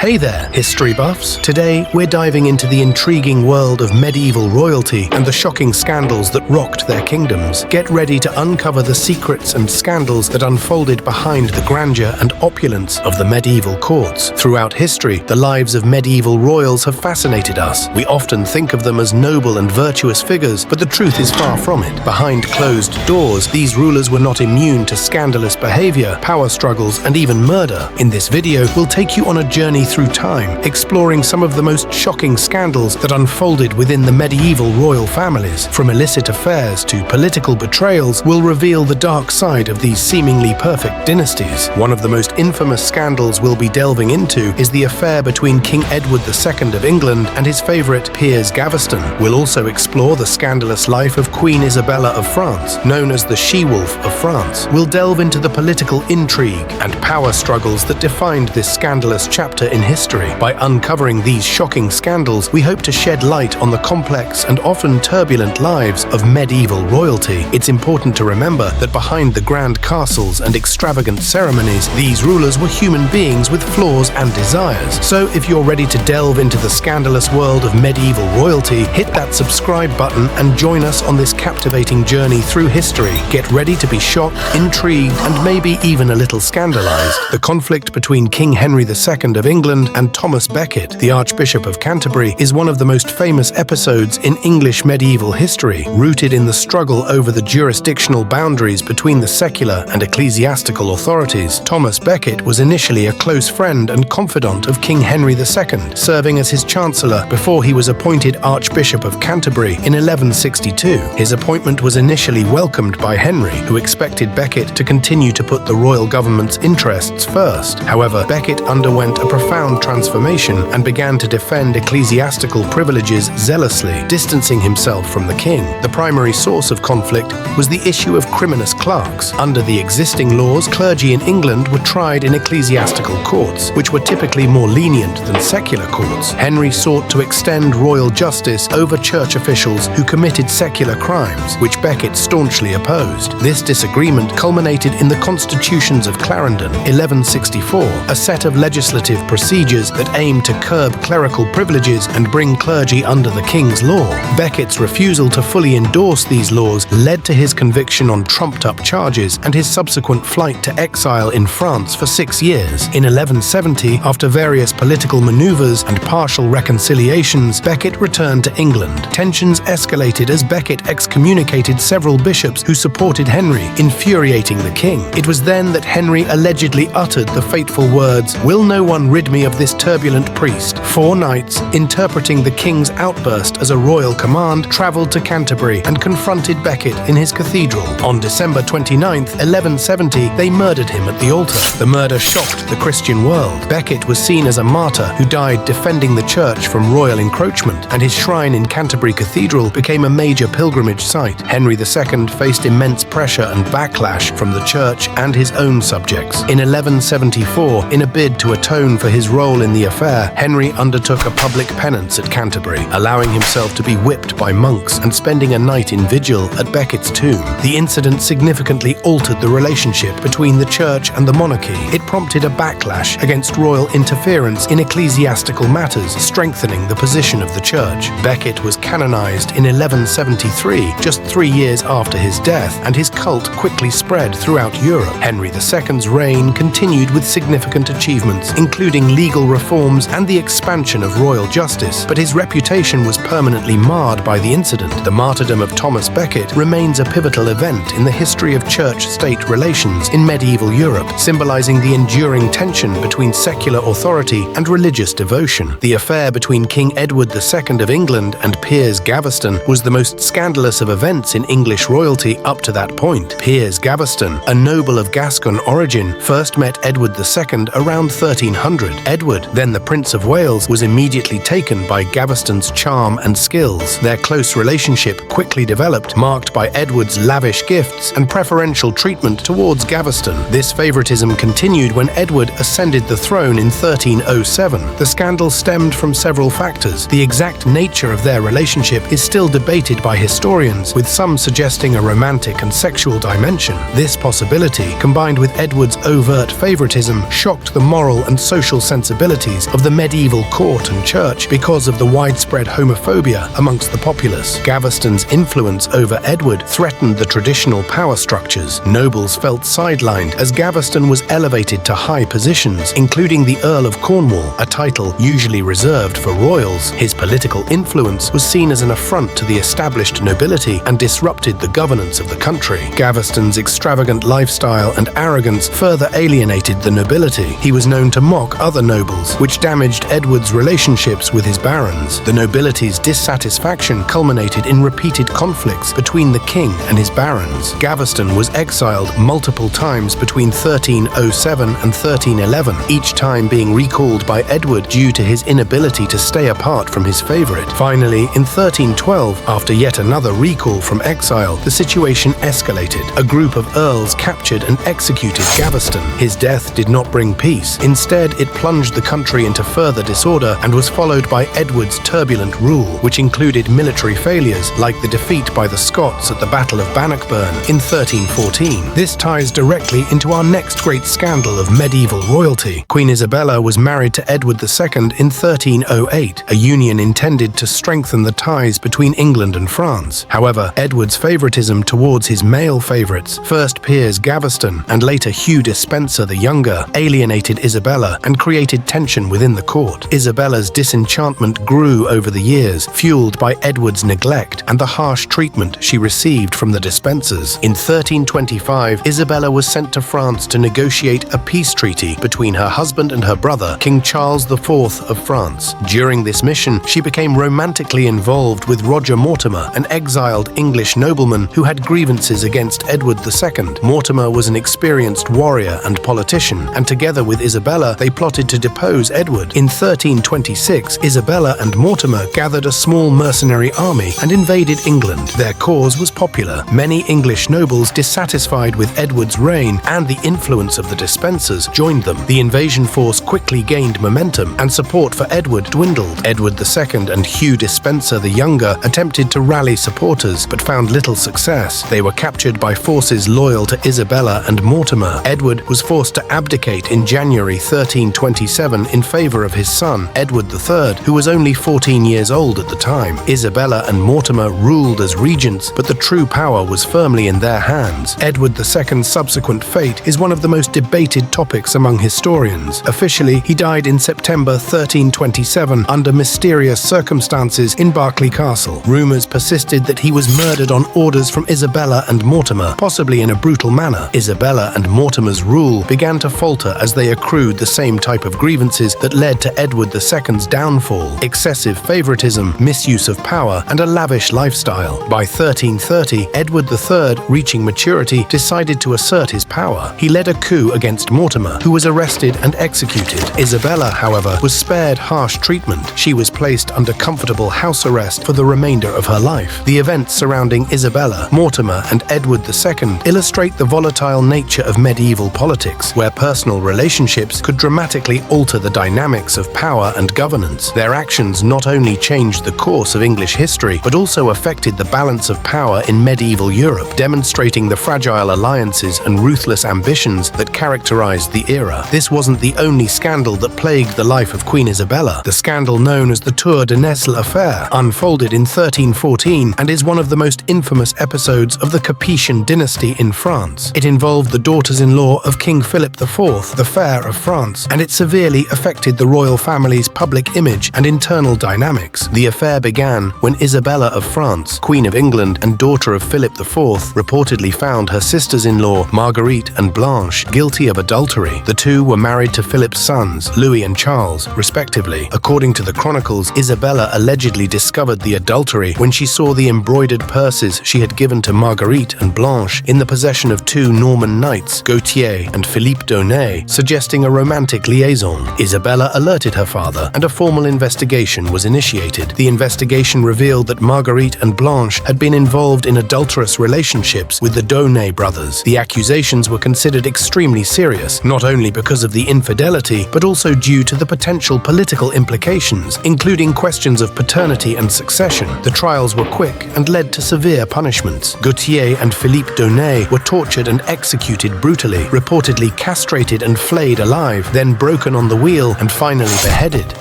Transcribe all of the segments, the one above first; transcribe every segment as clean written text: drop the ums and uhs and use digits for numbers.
Hey there, history buffs! Today, we're diving into the intriguing world of medieval royalty and the shocking scandals that rocked their kingdoms. Get ready to uncover the secrets and scandals that unfolded behind the grandeur and opulence of the medieval courts. Throughout history, the lives of medieval royals have fascinated us. We often think of them as noble and virtuous figures, but the truth is far from it. Behind closed doors, these rulers were not immune to scandalous behavior, power struggles, and even murder. In this video, we'll take you on a journey through time, exploring some of the most shocking scandals that unfolded within the medieval royal families. From illicit affairs to political betrayals, we'll reveal the dark side of these seemingly perfect dynasties. One of the most infamous scandals we'll be delving into is the affair between King Edward II of England and his favourite Piers Gaviston. We'll also explore the scandalous life of Queen Isabella of France, known as the She-Wolf of France. We'll delve into the political intrigue and power struggles that defined this scandalous chapter in history. By uncovering these shocking scandals, we hope to shed light on the complex and often turbulent lives of medieval royalty. It's important to remember that behind the grand castles and extravagant ceremonies, these rulers were human beings with flaws and desires. So if you're ready to delve into the scandalous world of medieval royalty, hit that subscribe button and join us on this captivating journey through history. Get ready to be shocked, intrigued, and maybe even a little scandalized. The conflict between King Henry II of England and Thomas Becket, the Archbishop of Canterbury, is one of the most famous episodes in English medieval history, rooted in the struggle over the jurisdictional boundaries between the secular and ecclesiastical authorities. Thomas Becket was initially a close friend and confidant of King Henry II, serving as his chancellor before he was appointed Archbishop of Canterbury in 1162. His appointment was initially welcomed by Henry, who expected Becket to continue to put the royal government's interests first. However, Becket underwent a profound transformation and began to defend ecclesiastical privileges zealously, distancing himself from the king. The primary source of conflict was the issue of criminous clerks. Under the existing laws, clergy in England were tried in ecclesiastical courts, which were typically more lenient than secular courts. Henry sought to extend royal justice over church officials who committed secular crimes, which Becket staunchly opposed. This disagreement culminated in the Constitutions of Clarendon, 1164, a set of legislative procedures that aimed to curb clerical privileges and bring clergy under the king's law. Becket's refusal to fully endorse these laws led to his conviction on trumped-up charges and his subsequent flight to exile in France for 6 years. In 1170, after various political maneuvers and partial reconciliations, Becket returned to England. Tensions escalated as Becket excommunicated several bishops who supported Henry, infuriating the king. It was then that Henry allegedly uttered the fateful words, "Will no one rid me of this turbulent priest?" 4 knights, interpreting the king's outburst as a royal command, travelled to Canterbury and confronted Becket in his cathedral. On December 29th, 1170, they murdered him at the altar. The murder shocked the Christian world. Becket was seen as a martyr who died defending the church from royal encroachment, and his shrine in Canterbury Cathedral became a major pilgrimage site. Henry II faced immense pressure and backlash from the church and his own subjects. In 1174, in a bid to atone for his role in the affair, Henry undertook a public penance at Canterbury, allowing himself to be whipped by monks and spending a night in vigil at Becket's tomb. The incident significantly altered the relationship between the church and the monarchy. It prompted a backlash against royal interference in ecclesiastical matters, strengthening the position of the church. Becket was canonized in 1173, just 3 years after his death, and his cult quickly spread throughout Europe. Henry II's reign continued with significant achievements, including legal reforms and the expansion of royal justice, but his reputation was permanently marred by the incident. The martyrdom of Thomas Becket remains a pivotal event in the history of church-state relations in medieval Europe, symbolizing the enduring tension between secular authority and religious devotion. The affair between King Edward II of England and Piers Gaviston was the most scandalous of events in English royalty up to that point. Piers Gaviston, a noble of Gascon origin, first met Edward II around 1300. Edward, then the Prince of Wales, was immediately taken by Gaviston's charm and skills. Their close relationship quickly developed, marked by Edward's lavish gifts and preferential treatment towards Gaviston. This favoritism continued when Edward ascended the throne in 1307. The scandal stemmed from several factors. The exact nature of their relationship is still debated by historians, with some suggesting a romantic and sexual dimension. This possibility, combined with Edward's overt favoritism, shocked the moral and social sensibilities of the medieval court and church because of the widespread homophobia amongst the populace. Gaviston's influence over Edward threatened the traditional power structures. Nobles felt sidelined as Gaviston was elevated to high positions, including the Earl of Cornwall, a title usually reserved for royals. His political influence was seen as an affront to the established nobility and disrupted the governance of the country. Gaviston's extravagant lifestyle and arrogance further alienated the nobility. He was known to mock other nobles, which damaged Edward's relationships with his barons. The nobility's dissatisfaction culminated in repeated conflicts between the king and his barons. Gaviston was exiled multiple times between 1307 and 1311, each time being recalled by Edward due to his inability to stay apart from his favorite. Finally, in 1312, after yet another recall from exile, the situation escalated. A group of earls captured and executed Gaviston. His death did not bring peace. Instead, it plunged the country into further disorder and was followed by Edward's turbulent rule, which included military failures like the defeat by the Scots at the Battle of Bannockburn in 1314. This ties directly into our next great scandal of medieval royalty. Queen Isabella was married to Edward II in 1308, a union intended to strengthen the ties between England and France. However, Edward's favoritism towards his male favorites, first Piers Gaviston and later Hugh Despenser the Younger, alienated Isabella and created tension within the court. Isabella's disenchantment grew over the years, fueled by Edward's neglect and the harsh treatment she received from the Despensers. In 1325, Isabella was sent to France to negotiate a peace treaty between her husband and her brother, King Charles IV of France. During this mission, she became romantically involved with Roger Mortimer, an exiled English nobleman who had grievances against Edward II. Mortimer was an experienced warrior and politician, and together with Isabella, they plotted to depose Edward. In 1326, Isabella and Mortimer gathered a small mercenary army and invaded England. Their cause was popular. Many English nobles dissatisfied with Edward's reign and the influence of the Despensers joined them. The invasion force quickly gained momentum, and support for Edward dwindled. Edward II and Hugh Despenser the Younger attempted to rally supporters, but found little success. They were captured by forces loyal to Isabella and Mortimer. Edward was forced to abdicate in January 1327 in favor of his son, Edward III, who was only 14 years old at the time. Isabella and Mortimer ruled as regents, but the true power was firmly in their hands. Edward II's subsequent fate is one of the most debated topics among historians. Officially, he died in September 1327 under mysterious circumstances in Berkeley Castle. Rumors persisted that he was murdered on orders from Isabella and Mortimer, possibly in a brutal manner. Isabella and Mortimer's rule began to falter as they accrued the same type of grievances that led to Edward II's downfall: excessive favoritism, misuse of power, and a lavish lifestyle. By 1330, Edward III, reaching maturity, decided to assert his power. He led a coup against Mortimer, who was arrested and executed. Isabella, however, was spared harsh treatment. She was placed under comfortable house arrest for the remainder of her life. The events surrounding Isabella, Mortimer, and Edward II illustrate the volatile nature of medieval politics, where personal relationships could dramatically alter the dynamics of power and governance. Their actions not only changed the course of English history, but also affected the balance of power in medieval Europe, demonstrating the fragile alliances and ruthless ambitions that characterized the era. This wasn't the only scandal that plagued the life of Queen Isabella. The scandal known as the Tour de Nesle affair unfolded in 1314 and is one of the most infamous episodes of the Capetian dynasty in France. It involved the daughters-in-law of King Philip IV, the Fair of France, and it severely affected the royal family's public image and internal dynamics. The affair began when Isabella of France, Queen of England and daughter of Philip IV, reportedly found her sisters-in-law, Marguerite and Blanche, guilty of adultery. The two were married to Philip's sons, Louis and Charles, respectively. According to the chronicles, Isabella allegedly discovered the adultery when she saw the embroidered purses she had given to Marguerite and Blanche in the possession of two Norman knights, Gautier and Philippe d'Aunay, suggesting a romantic liaison. Isabella alerted her father, and a formal investigation was initiated. The investigation revealed that Marguerite and Blanche had been involved in adulterous relationships with the d'Aunay brothers. The accusations were considered extremely serious, not only because of the infidelity, but also due to the potential political implications, including questions of paternity and succession. The trials were quick and led to severe punishments. Gautier and Philippe d'Aunay were tortured and executed brutally, reportedly castrated and flayed alive, then broken broken on the wheel and finally beheaded.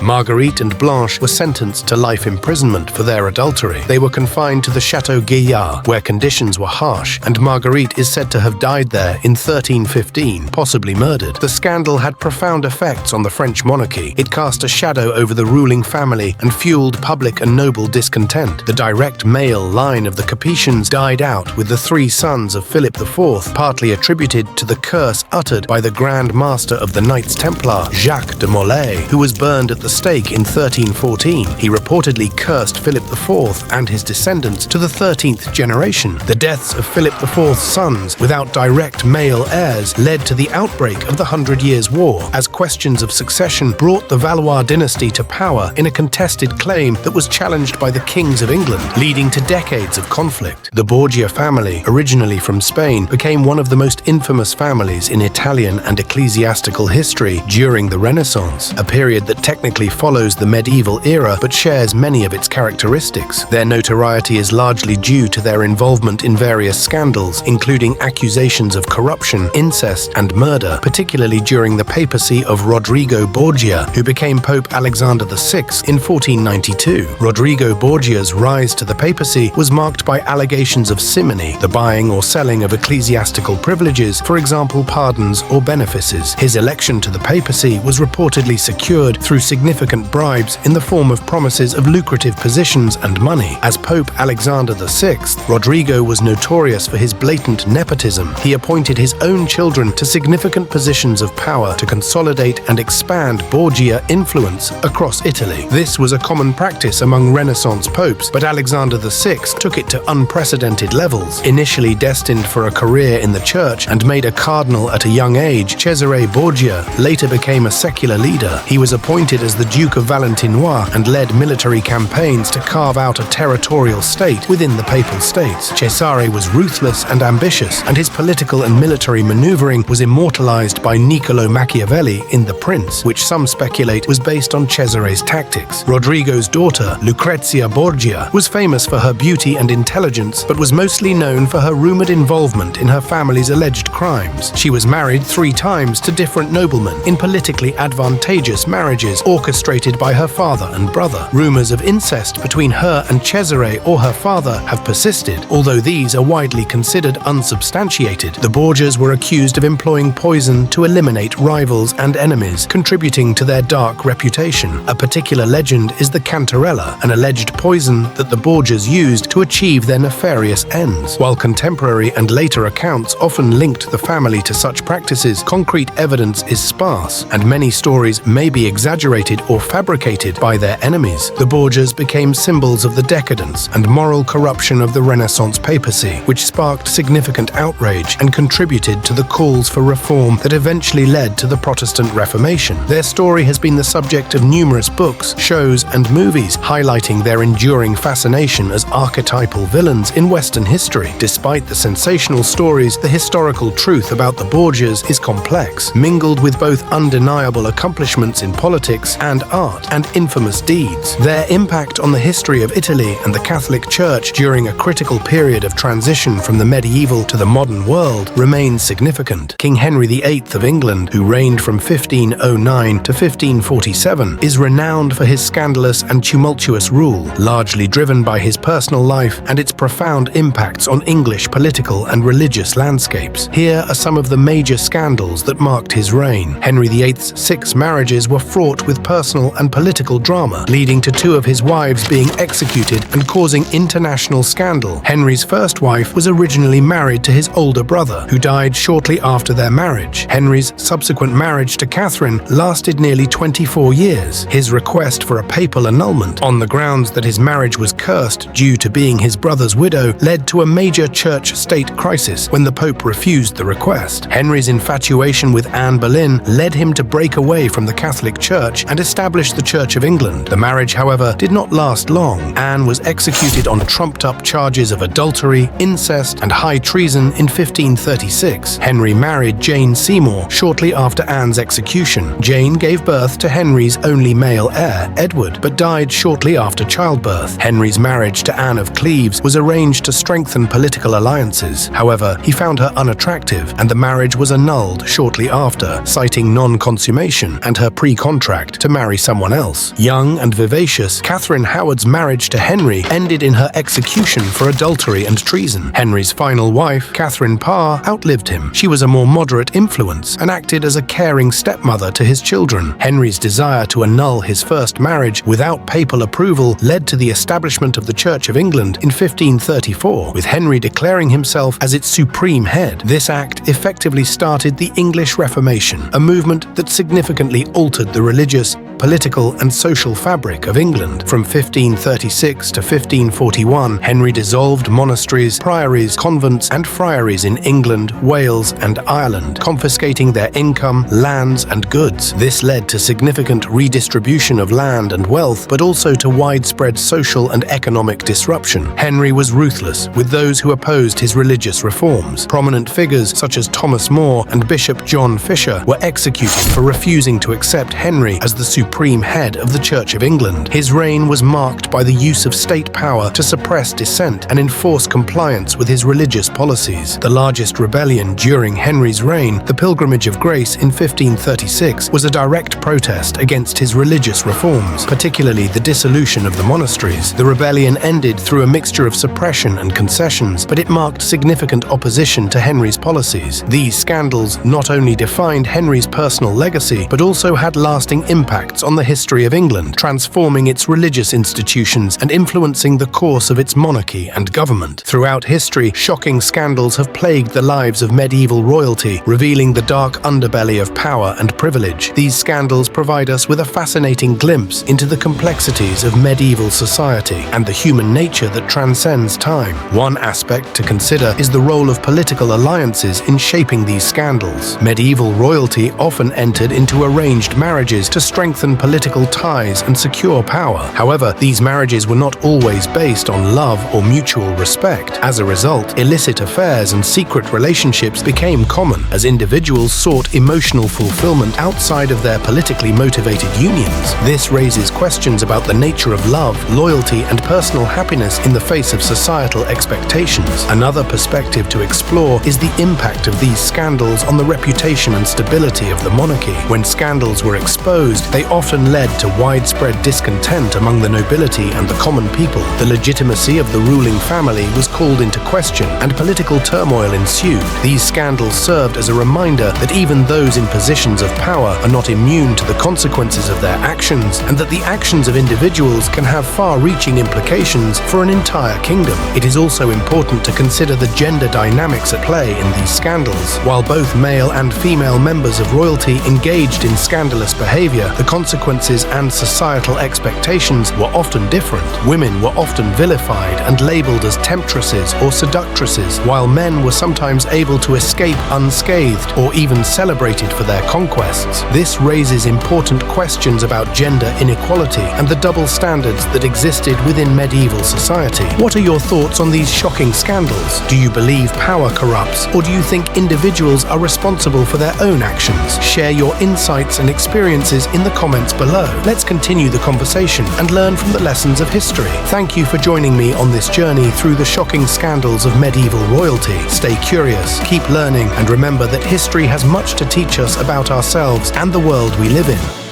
Marguerite and Blanche were sentenced to life imprisonment for their adultery. They were confined to the Château Gaillard, where conditions were harsh, and Marguerite is said to have died there in 1315, possibly murdered. The scandal had profound effects on the French monarchy. It cast a shadow over the ruling family and fueled public and noble discontent. The direct male line of the Capetians died out, with the three sons of Philip IV partly attributed to the curse uttered by the Grand Master of the Knights Templar, Jacques de Molay, who was burned at the stake in 1314. He reportedly cursed Philip IV and his descendants to the 13th generation. The deaths of Philip IV's sons without direct male heirs led to the outbreak of the 100 Years' War, as questions of succession brought the Valois dynasty to power in a contested claim that was challenged by the kings of England, leading to decades of conflict. The Borgia family, originally from Spain, became one of the most infamous families in Italian and ecclesiastical history during the Renaissance, a period that technically follows the medieval era but shares many of its characteristics. Their notoriety is largely due to their involvement in various scandals, including accusations of corruption, incest, and murder, particularly during the papacy of Rodrigo Borgia, who became Pope Alexander VI in 1492. Rodrigo Borgia's rise to the papacy was marked by allegations of simony, the buying or selling of ecclesiastical privileges, for example pardons or benefices. His election to the papacy was reportedly secured through significant bribes in the form of promises of lucrative positions and money. As Pope Alexander VI, Rodrigo was notorious for his blatant nepotism. He appointed his own children to significant positions of power to consolidate and expand Borgia influence across Italy. This was a common practice among Renaissance popes, but Alexander VI took it to unprecedented levels. Initially destined for a career in the church and made a cardinal at a young age, Cesare Borgia later became a secular leader. He was appointed as the Duke of Valentinois and led military campaigns to carve out a territorial state within the Papal States. Cesare was ruthless and ambitious, and his political and military maneuvering was immortalized by Niccolo Machiavelli in The Prince, which some speculate was based on Cesare's tactics. Rodrigo's daughter, Lucrezia Borgia, was famous for her beauty and intelligence, but was mostly known for her rumored involvement in her family's alleged crimes. She was married 3 times to different noblemen in politically advantageous marriages orchestrated by her father and brother. Rumors of incest between her and Cesare or her father have persisted, although these are widely considered unsubstantiated. The Borgias were accused of employing poison to eliminate rivals and enemies, contributing to their dark reputation. A particular legend is the cantarella, an alleged poison that the Borgias used to achieve their nefarious ends. While contemporary and later accounts often linked the family to such practices, concrete evidence is sparse, and many stories may be exaggerated or fabricated by their enemies. The Borgias became symbols of the decadence and moral corruption of the Renaissance papacy, which sparked significant outrage and contributed to the calls for reform that eventually led to the Protestant Reformation. Their story has been the subject of numerous books, shows, and movies, highlighting their enduring fascination as archetypal villains in Western history. Despite the sensational stories, the historical truth about the Borgias is complex, mingled with both undeniable accomplishments in politics and art and infamous deeds. Their impact on the history of Italy and the Catholic Church during a critical period of transition from the medieval to the modern world remains significant. King Henry VIII of England, who reigned from 1509 to 1547, is renowned for his scandalous and tumultuous rule, largely driven by his personal life and its profound impacts on English political and religious landscapes. Here are some of the major scandals that marked his reign. Henry VIII's 6 marriages were fraught with personal and political drama, leading to 2 of his wives being executed and causing international scandal. Henry's first wife was originally married to his older brother, who died shortly after their marriage. Henry's subsequent marriage to Catherine lasted nearly 24 years. His request for a papal annulment, on the grounds that his marriage was cursed due to being his brother's widow, led to a major church-state crisis when the Pope refused the request. Henry's infatuation with Anne Boleyn led him to break away from the Catholic Church and establish the Church of England. The marriage, however, did not last long. Anne was executed on trumped-up charges of adultery, incest, and high treason in 1536. Henry married Jane Seymour shortly after Anne's execution. Jane gave birth to Henry's only male heir, Edward, but died shortly after childbirth. Henry's marriage to Anne of Cleves was arranged to strengthen political alliances. However, he found her unattractive, and the marriage was annulled shortly after, citing non-compatibility consummation and her pre-contract to marry someone else. Young and vivacious, Catherine Howard's marriage to Henry ended in her execution for adultery and treason. Henry's final wife, Catherine Parr, outlived him. She was a more moderate influence and acted as a caring stepmother to his children. Henry's desire to annul his first marriage without papal approval led to the establishment of the Church of England in 1534, with Henry declaring himself as its supreme head. This act effectively started the English Reformation, a movement that significantly altered the religious, political and social fabric of England. From 1536 to 1541, Henry dissolved monasteries, priories, convents and friaries in England, Wales and Ireland, confiscating their income, lands and goods. This led to significant redistribution of land and wealth, but also to widespread social and economic disruption. Henry was ruthless with those who opposed his religious reforms. Prominent figures such as Thomas More and Bishop John Fisher were executed for refusing to accept Henry as the supreme head of the Church of England. His reign was marked by the use of state power to suppress dissent and enforce compliance with his religious policies. The largest rebellion during Henry's reign, the Pilgrimage of Grace in 1536, was a direct protest against his religious reforms, particularly the dissolution of the monasteries. The rebellion ended through a mixture of suppression and concessions, but it marked significant opposition to Henry's policies. These scandals not only defined Henry's personal legacy, but also had lasting impacts on the history of England, transforming its religious institutions and influencing the course of its monarchy and government. Throughout history, shocking scandals have plagued the lives of medieval royalty, revealing the dark underbelly of power and privilege. These scandals provide us with a fascinating glimpse into the complexities of medieval society and the human nature that transcends time. One aspect to consider is the role of political alliances in shaping these scandals. Medieval royalty often entered into arranged marriages to strengthen political ties and secure power. However, these marriages were not always based on love or mutual respect. As a result, illicit affairs and secret relationships became common as individuals sought emotional fulfillment outside of their politically motivated unions. This raises questions about the nature of love, loyalty, and personal happiness in the face of societal expectations. Another perspective to explore is the impact of these scandals on the reputation and stability of the monarchy. When scandals were exposed, they often led to widespread discontent among the nobility and the common people. The legitimacy of the ruling family was called into question, and political turmoil ensued. These scandals served as a reminder that even those in positions of power are not immune to the consequences of their actions, and that the actions of individuals can have far-reaching implications for an entire kingdom. It is also important to consider the gender dynamics at play in these scandals. While both male and female members of royalty engaged in scandalous behavior, the consequences and societal expectations were often different. Women were often vilified and labeled as temptresses or seductresses, while men were sometimes able to escape unscathed or even celebrated for their conquests. This raises important questions about gender inequality and the double standards that existed within medieval society. What are your thoughts on these shocking scandals? Do you believe power corrupts, or do you think individuals are responsible for their own actions? Share your insights and experiences in the comments below. Let's continue the conversation and learn from the lessons of history. Thank you for joining me on this journey through the shocking scandals of medieval royalty. Stay curious, keep learning, and remember that history has much to teach us about ourselves and the world we live in.